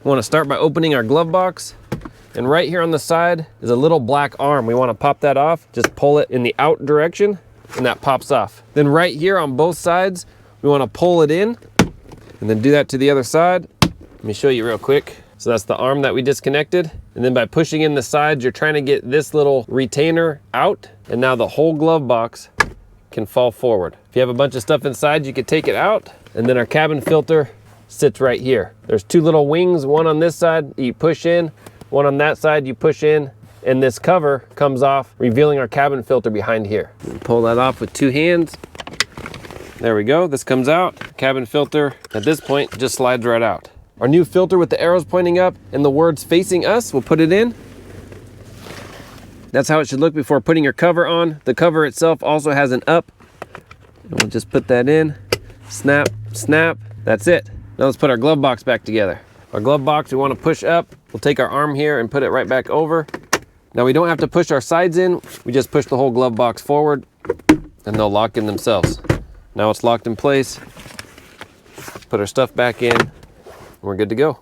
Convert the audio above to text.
We want to start by opening our glove box. And right here on the side is a little black arm. We want to pop that off. Just pull it in the out direction and that pops off. Then right here on both sides, we want to pull it in and then do that to the other side. Let me show you real quick. So that's the arm that we disconnected. And then by pushing in the sides, you're trying to get this little retainer out. And now the whole glove box can fall forward. If you have a bunch of stuff inside, you could take it out. And then our cabin filter sits right here. There's two little wings, one on this side you push in, one on that side you push in, and this cover comes off, revealing our cabin filter behind here. Pull that off with two hands. There we go, this comes out. Cabin filter, at this point, just slides right out. Our new filter with the arrows pointing up and the words facing us, we'll put it in. That's how it should look before putting your cover on. The cover itself also has an up. And we'll just put that in, snap, snap, that's it. Now let's put our glove box back together. Our glove box we want to push up. We'll take our arm here and put it right back over. Now we don't have to push our sides in. We just push the whole glove box forward and they'll lock in themselves. Now it's locked in place. Put our stuff back in. We're good to go.